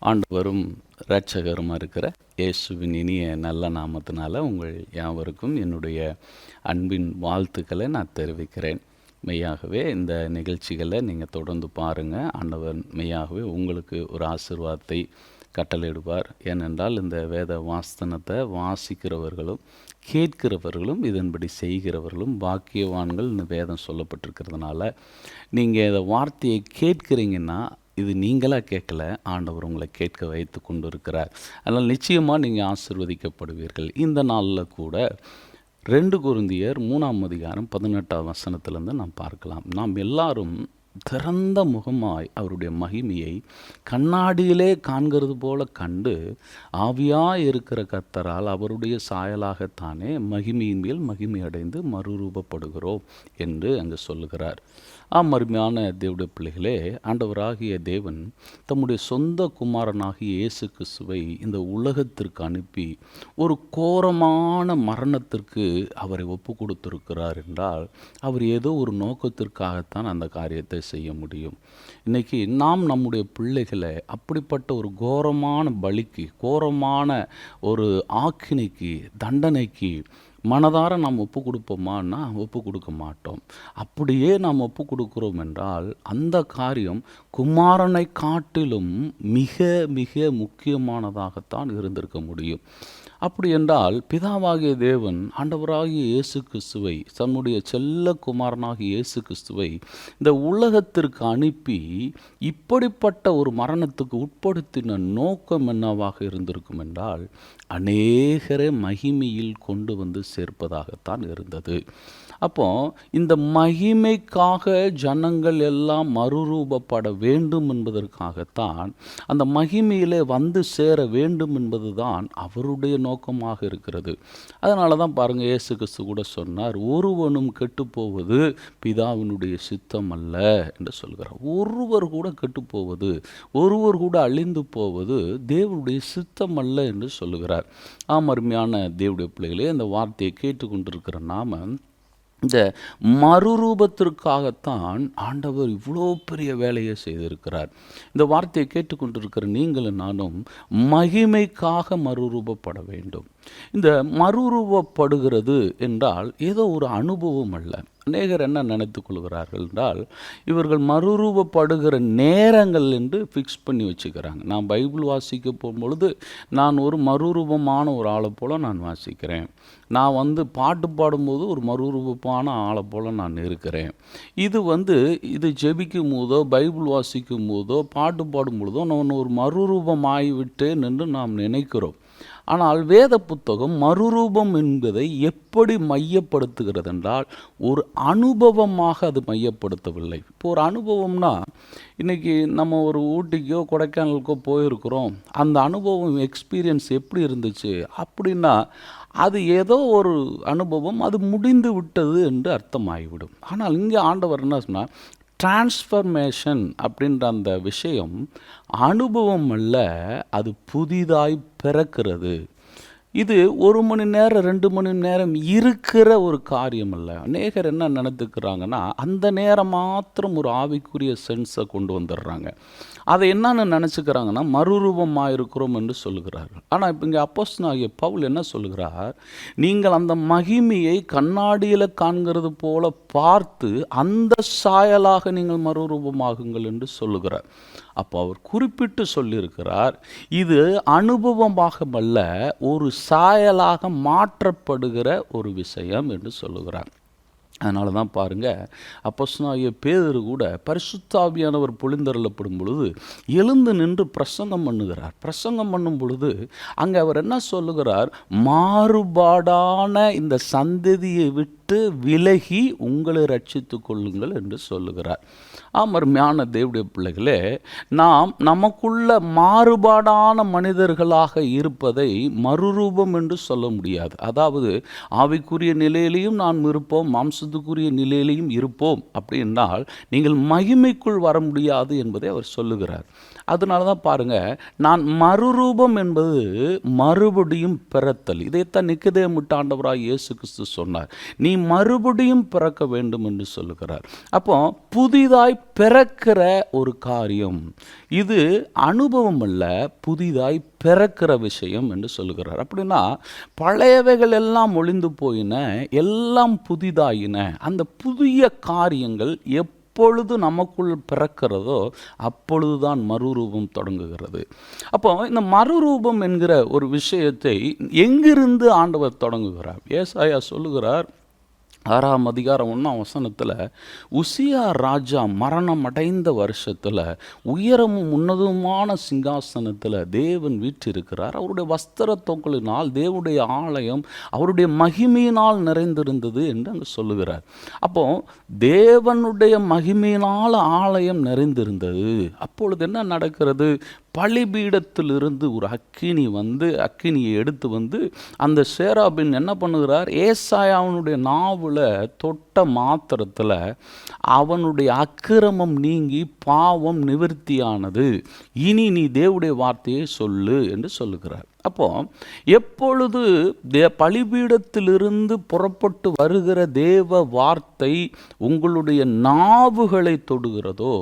ஆண்டவரும் இரட்சகருமா இருக்கிற இயேசுவின் இனிய நல்ல நாமத்தினால உங்கள் யாவருக்கும் என்னுடைய அன்பின் வாழ்த்துக்களை நான் தெரிவிக்கிறேன். மெய்யாகவே இந்த நிகழ்ச்சிகளை நீங்கள் தொடர்ந்து பாருங்கள். ஆண்டவர் மெய்யாகவே உங்களுக்கு ஒரு ஆசீர்வாதத்தை கட்டளையிடுவார். ஏனென்றால் இந்த வேத வாஸ்தனத்தை வாசிக்கிறவர்களும் கேட்கிறவர்களும் இதன்படி செய்கிறவர்களும் பாக்கியவான்கள் இந்த வேதம் சொல்லப்பட்டிருக்கிறதுனால நீங்கள் இந்த வார்த்தையை கேட்குறீங்கன்னா இது நீங்களாக கேட்கல, ஆண்டவர் உங்களை கேட்க வைத்து கொண்டு இருக்கிறார். அதனால் நிச்சயமாக நீங்கள் ஆசீர்வதிக்கப்படுவீர்கள். இந்த நாளில் கூட 2 கொரிந்தியர் 3ஆம் அதிகாரம் 18ஆம் வசனத்திலிருந்து நாம் பார்க்கலாம். நாம் எல்லாரும் திறந்த முகமாய் அவருடைய மகிமையை கண்ணாடியிலே காண்கிறது போல கண்டு ஆவியாய் இருக்கிற கர்த்தரால் அவருடைய சாயலாகத்தானே மகிமையின் மேல் மகிமை அடைந்து மறுரூபப்படுகிறோம் என்று அங்கு சொல்லுகிறார். அருமையான தேவனுடைய பிள்ளைகளே, ஆண்டவராகிய தேவன் தம்முடைய சொந்த குமாரனாகிய இயேசு கிறிஸ்துவை இந்த உலகத்திற்கு அனுப்பி ஒரு கோரமான மரணத்திற்கு அவரை ஒப்பு கொடுத்திருக்கிறார் என்றால் அவர் ஏதோ ஒரு நோக்கத்திற்காகத்தான் அந்த காரியத்தை செய்ய முடியும். இன்றைக்கி நாம் நம்முடைய பிள்ளைகளை அப்படிப்பட்ட ஒரு கோரமான பலிக்கு, கோரமான ஒரு ஆக்கினைக்கு, தண்டனைக்கு மனதார நாம் ஒப்பு கொடுப்போமான்னா ஒப்பு கொடுக்க மாட்டோம். அப்படியே நாம் ஒப்பு கொடுக்கிறோம் என்றால் அந்த காரியம் குமாரனை காட்டிலும் மிக மிக முக்கியமானதாகத்தான் இருந்திருக்க முடியும். அப்படி என்றால் பிதாவாகிய தேவன் ஆண்டவராகிய இயேசு கிறிஸ்துவை, தன்னுடைய செல்ல குமாரனாகிய இயேசு கிறிஸ்துவை இந்த உலகத்திற்கு அனுப்பி இப்படிப்பட்ட ஒரு மரணத்துக்கு உட்படுத்தின நோக்கம் என்னவாக இருந்திருக்கும் என்றால் அநேகரை மகிமையில் கொண்டு வந்து சேர்ப்பதாகத்தான் இருந்தது. அப்போ இந்த மகிமைக்காக ஜனங்கள் எல்லாம் மறுரூபப்பட வேண்டும் என்பதற்காகத்தான், அந்த மகிமையிலே வந்து சேர வேண்டும் என்பதுதான் அவருடைய நோக்கமாக இருக்கிறது. அதனால தான் பாருங்கள், இயேசு கிறிஸ்து கூட சொன்னார், ஒருவனும் கெட்டுப்போவது பிதாவினுடைய சித்தம் அல்ல என்று சொல்கிறார். ஒருவர் கூட கெட்டுப்போவது, ஒருவர் கூட அழிந்து போவது தேவனுடைய சித்தம் அல்ல என்று சொல்லுகிறார். அருமையான தேவனுடைய பிள்ளைகளே, இந்த வார்த்தையை கேட்டுக்கொண்டிருக்கிற நாம இந்த மறுரூபத்திற்காகத்தான் ஆண்டவர் இவ்வளோ பெரிய வேலையை செய்திருக்கிறார். இந்த வார்த்தையை கேட்டுக்கொண்டிருக்கிற நீங்களும் நானும் மகிமைக்காக மறுரூபப்பட வேண்டும். இந்த மறுரூபப்படுகிறது என்றால் ஏதோ ஒரு அனுபவம் அல்ல. அநேகர் என்ன நினைத்து கொள்கிறார்கள் என்றால், இவர்கள் மறுரூபப்படுகிற நேரங்கள் என்று ஃபிக்ஸ் பண்ணி வச்சுக்கிறாங்க. நான் பைபிள் வாசிக்க போகும்பொழுது நான் ஒரு மறுரூபமான ஒரு ஆளை போல் நான் வாசிக்கிறேன். நான் பாட்டு பாடும்போது ஒரு மறுரூபமான ஆளை போல் நான் இருக்கிறேன். இது ஜெபிக்கும் போதோ, பைபிள் வாசிக்கும் போதோ, பாட்டு பாடும் பொழுதோ நான் ஒரு மறுரூபமாகிவிட்டேன் என்று நாம் நினைக்கிறோம். ஆனால் வேத புத்தகம் மறுரூபம் என்பதை எப்படி மையப்படுத்துகிறது என்றால் ஒரு அனுபவமாக அது மையப்படுத்தவில்லை. இப்போ ஒரு அனுபவம்னா, இன்றைக்கி நம்ம ஒரு ஊட்டிக்கோ கொடைக்கானலுக்கோ போயிருக்கிறோம், அந்த அனுபவம் எக்ஸ்பீரியன்ஸ் எப்படி இருந்துச்சு அப்படின்னா அது ஏதோ ஒரு அனுபவம், அது முடிந்து விட்டது என்று அர்த்தமாகிவிடும். ஆனால் இங்கே ஆண்டவர் என்ன சொன்னால், டிரான்ஸ்ஃபர்மேஷன் அப்படின்ற அந்த விஷயம் அனுபவம் அல்ல, அது புதிதாய் பிறக்கிறது. இது 1 மணி நேரம் 2 மணி நேரம் இருக்கிற ஒரு காரியம் அல்ல. அநேகர் என்ன நினைத்துக்கிறாங்கன்னா, அந்த நேரம் மாத்திரம் ஒரு ஆவிக்குரிய சென்ஸை கொண்டு வந்துடுறாங்க. அதை என்னன்னு நினச்சிக்கிறாங்கன்னா மறுரூபமாக இருக்கிறோம் என்று சொல்லுகிறார்கள். ஆனால் இப்போ இங்கே அப்போஸ்தலனாகிய பவுல் என்ன சொல்லுகிறார், நீங்கள் அந்த மகிமையை கண்ணாடியில் காண்கிறது போல பார்த்து அந்த சாயலாக நீங்கள் மறுரூபமாகுங்கள் என்று சொல்லுகிறார். அப்போ அவர் குறிப்பிட்டு சொல்லியிருக்கிறார், இது அனுபவமாக அல்ல, ஒரு சாயலாக மாற்றப்படுகிற ஒரு விஷயம் என்று சொல்லுகிறார். அதனால தான் பாருங்கள், அப்போஸ்தலனாகிய பேதுரு கூட பரிசுத்த ஆவியானவர் பொழிந்தருளப்படும் பொழுது எழுந்து நின்று பிரசங்கம் பண்ணுகிறார். பிரசங்கம் பண்ணும் பொழுது அங்கே அவர் என்ன சொல்லுகிறார், மாறுபாடான இந்த சந்ததியை விட்டு விலகி உங்களை ரட்சித்து கொள்ளுங்கள் என்று சொல்லுகிறார். அருமையான தேவனுடைய பிள்ளைகளே, நாம் நமக்குள்ள மாறுபாடான மனிதர்களாக இருப்பதை மறுரூபம் என்று சொல்ல முடியாது. அதாவது ஆவிக்குரிய நிலையிலையும் நாம் இருப்போம், மாம்சத்துக்குரிய நிலையிலையும் இருப்போம். அப்படின்னால் நீங்கள் மகிமைக்குள் வர முடியாது என்பதை அவர் சொல்லுகிறார். அதனால தான் பாருங்க, நான் மறுரூபம் என்பது மறுபடியும் பிறத்தல். இதைத்தான் நிக்கதேமுவிட்ட ஆண்டவராய் இயேசு கிறிஸ்து சொன்னார். நீ மறுபடியும் பிறக்க வேண்டும் என்று சொல்லுகிறார். அப்போ புதிதாய் பிறக்கிற ஒரு காரியம் இது அனுபவம் அல்ல, புதிதாய் பிறக்கிற விஷயம் என்று சொல்லுகிறார். அப்படின்னா பழையவைகள் எல்லாம் ஒளிந்து போயின, எல்லாம் புதிதாயின. அந்த புதிய காரியங்கள் எப்பொழுது நமக்குள் பிறக்கிறதோ அப்பொழுதுதான் மறுரூபம் தொடங்குகிறது. அப்போ இந்த மறுரூபம் என்கிற ஒரு விஷயத்தை எங்கிருந்து ஆண்டவர் தொடங்குகிறார்? ஏசாயா சொல்லுகிறார் 6ஆம் அதிகாரம் 1ஆம் வசனத்தில், உசியா ராஜா மரணம் அடைந்த வருஷத்தில் உயரமும் உன்னதமான சிங்காசனத்தில் தேவன் வீற்றிருக்கிறார். அவருடைய வஸ்திர தொங்கலினால் தேவனுடைய ஆலயம் அவருடைய மகிமையினால் நிறைந்திருந்தது என்று அங்கே சொல்லுகிறார். அப்போ தேவனுடைய மகிமையினால் ஆலயம் நிறைந்திருந்தது. அப்பொழுது என்ன நடக்கிறது? பலிபீடத்திலிருந்து ஒரு அக்கினியை எடுத்து வந்து அந்த சேராபின் என்ன பண்ணுகிறார்? ஏசாயாவினுடைய நாவில் தொட்ட மாத்திரத்தில் அவனுடைய அக்கிரமம் நீங்கி பாவம் நிவர்த்தியானது, இனி நீ தேவனுடைய வார்த்தையை சொல்லு என்று சொல்லுகிறார். அப்போ எப்பொழுது பலிபீடத்திலிருந்து புறப்பட்டு வருகிற தேவ வார்த்தை உங்களுடைய நாவுகளை தொடுகிறதோ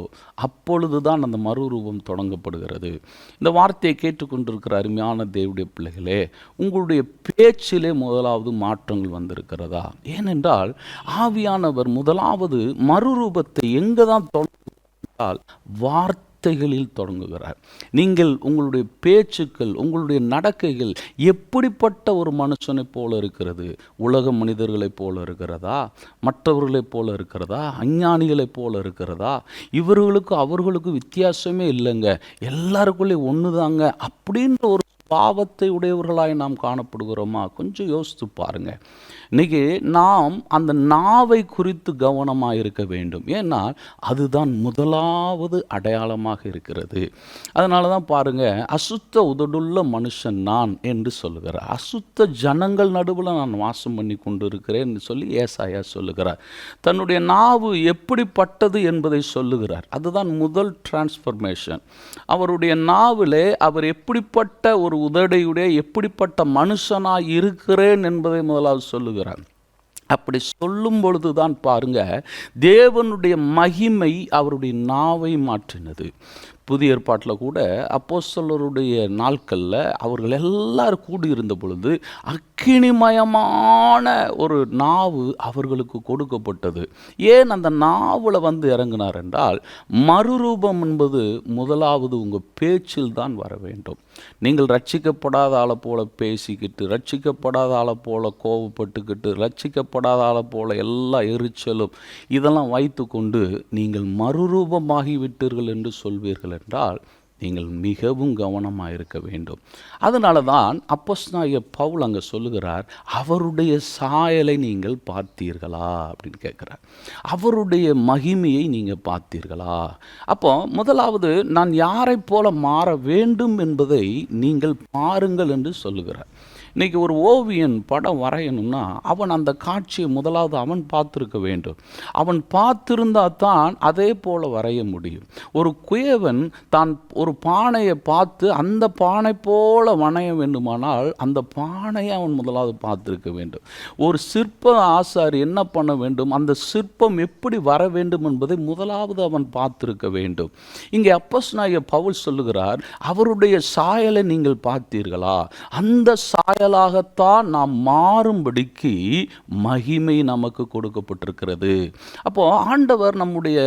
அப்பொழுதுதான் அந்த மறுரூபம் தொடங்கப்படுகிறது. இந்த வார்த்தையை கேட்டுக்கொண்டிருக்கிற அருமையான தேவனுடைய பிள்ளைகளே, உங்களுடைய பேச்சிலே முதலாவது மாற்றங்கள் வந்திருக்கிறதா? ஏனென்றால் ஆவியானவர் முதலாவது மறுரூபத்தை எங்கே தான் தொடங்குகிறார்? வார்த்தைகளில் தொடங்குகிறார். நீங்கள் உங்களுடைய பேச்சுக்கள், உங்களுடைய நடக்கைகள் எப்படிப்பட்ட ஒரு மனுஷனை போல இருக்கிறது? உலக மனிதர்களைப் போல இருக்கிறதா? மற்றவர்களைப் போல இருக்கிறதா? அஞ்ஞானிகளைப் போல இருக்கிறதா? இவர்களுக்கு அவர்களுக்கு வித்தியாசமே இல்லைங்க, எல்லாருக்குள்ளே ஒன்று தாங்க அப்படின்ற ஒரு பாவத்தை உடையவர்களாய் நாம் காணப்படுகிறோமா? கொஞ்சம் யோசித்து பாருங்க. இன்னைக்கு நாம் அந்த நாவை குறித்து கவனமாக இருக்க வேண்டும். ஏன்னா அதுதான் முதலாவது அடையாளமாக இருக்கிறது. அதனால தான் பாருங்க, அசுத்த உதடுள்ள மனுஷன் நான் என்று சொல்லுகிறார். அசுத்த ஜனங்கள் நடுவில் நான் வாசம் பண்ணி கொண்டு இருக்கிறேன் என்று சொல்லி ஏசாயா சொல்லுகிறார். தன்னுடைய நாவு எப்படிப்பட்டது என்பதை சொல்லுகிறார். அதுதான் முதல் டிரான்ஸ்ஃபர்மேஷன். அவருடைய நாவிலே அவர் எப்படிப்பட்ட ஒரு உதடையுடைய எப்படிப்பட்ட மனுஷனாய் இருக்கிறேன் என்பதை முதலாவது சொல்லுகிறார். அப்படி சொல்லும் பொழுது தான் பாருங்க, தேவனுடைய மகிமை அவருடைய நாவை மாற்றினது. புதிய ஏற்பாட்டில் கூட அப்போஸ்தலருடைய நாட்களில் அவர்கள் எல்லாரும் கூடியிருந்த பொழுது அக்கினிமயமான ஒரு நாவு அவர்களுக்கு கொடுக்கப்பட்டது. ஏன் அந்த நாவில் வந்து இறங்கினார் என்றால், மறுரூபம் என்பது முதலாவது உங்கள் பேச்சில் தான் வர வேண்டும். நீங்கள் ரட்சிக்கப்படாத ஆளை போல பேசிக்கிட்டு, ரட்சிக்கப்படாத ஆளை போல கோபப்பட்டுக்கிட்டு, ரட்சிக்கப்படாத ஆளை போல எல்லா எரிச்சலும் இதெல்லாம் வைத்து கொண்டு நீங்கள் மறுரூபமாகிவிட்டீர்கள் என்று சொல்வீர்கள் என்றால் நீங்கள் மிகவும் கவனமாக இருக்க வேண்டும். அதனால தான் அப்போஸ்தலனாகிய பவுல் அங்கே சொல்லுகிறார், அவருடைய சாயலை நீங்கள் பார்த்தீர்களா அப்படின்னு கேட்குறார். அவருடைய மகிமையை நீங்கள் பார்த்தீர்களா? அப்போ முதலாவது நான் யாரை போல மாற வேண்டும் என்பதை நீங்கள் பாருங்கள் என்று சொல்லுகிறார். இன்றைக்கி ஒரு ஓவியன் படம் வரையணும்னா அவன் அந்த காட்சியை முதலாவது அவன் பார்த்துருக்க வேண்டும். அவன் பார்த்திருந்தால் தான் அதே போல் வரைய முடியும். ஒரு குயவன் தான் ஒரு பானையை பார்த்து அந்த பானை போல வரைய வேண்டுமானால் அந்த பானையை அவன் முதலாவது பார்த்துருக்க வேண்டும். ஒரு சிற்ப ஆசாரி என்ன பண்ண வேண்டும்? அந்த சிற்பம் எப்படி வர வேண்டும் என்பதை முதலாவது அவன் பார்த்திருக்க வேண்டும். இங்கே அப்போஸ்தலனாகிய பவுல் சொல்லுகிறார், அவருடைய சாயலை நீங்கள் பார்த்தீர்களா? அந்த சாயலாகத்தான் நாம் மாறும்படிக்கு மகிமை நமக்கு கொடுக்கப்பட்டிருக்கிறது. அப்போ ஆண்டவர், நம்முடைய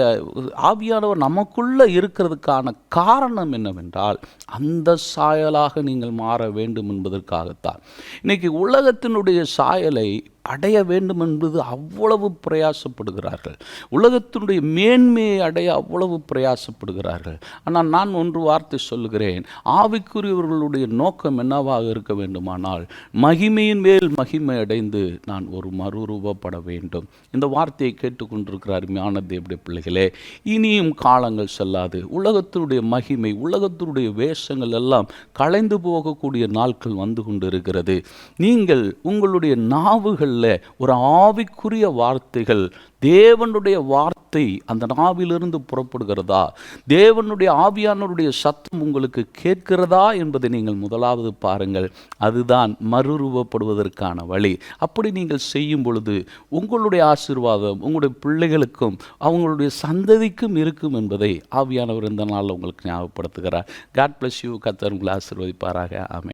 ஆவியானவர் நமக்குள்ள இருக்கிறதுக்கான காரணம் என்னவென்றால் அந்த சாயலாக நீங்கள் மாற வேண்டும் என்பதற்காகத்தான். இன்னைக்கு உலகத்தினுடைய சாயலை அடைய வேண்டும் என்பது அவ்வளவு பிரயாசப்படுகிறார்கள். உலகத்தினுடைய மேன்மையை அடைய அவ்வளவு பிரயாசப்படுகிறார்கள். ஆனால் நான் ஒன்று வார்த்தை சொல்லுகிறேன், ஆவிக்குரியவர்களுடைய நோக்கம் என்னவாக இருக்க வேண்டுமானால் மகிமையின் மேல் மகிமை அடைந்து நான் ஒரு மறுரூபப்பட வேண்டும். இந்த வார்த்தையை கேட்டுக்கொண்டிருக்கிற அருமையான தேவனுடைய பிள்ளைகளே, இனியும் காலங்கள் செல்லாது. உலகத்தினுடைய மகிமை, உலகத்தினுடைய வேஷங்கள் எல்லாம் களைந்து போகக்கூடிய நாட்கள் வந்து கொண்டு இருக்கிறது. நீங்கள் உங்களுடைய நாவுகள் நாட்களில் ஒரு ஆவிக்குரிய வார்த்தைகள், தேவனுடைய வார்த்தை அந்த நாவிலிருந்து புறப்படுகிறதா, தேவனுடைய ஆவியானவருடைய சத்தம் உங்களுக்கு கேட்கிறதா என்பதை நீங்கள் முதலாவது பாருங்கள். அதுதான் மறுரூபப்படுவதற்கான வழி. அப்படி நீங்கள் செய்யும் பொழுது உங்களுடைய ஆசீர்வாதம் உங்களுடைய பிள்ளைகளுக்கும் அவங்களுடைய சந்ததிக்கும் இருக்கும் என்பதை ஆவியானவர் இந்த நாளில் உங்களுக்கு ஞாபகப்படுத்துகிறார். God bless you. கர்த்தர் உங்களை ஆசீர்வதிப்பாராக. ஆமென்.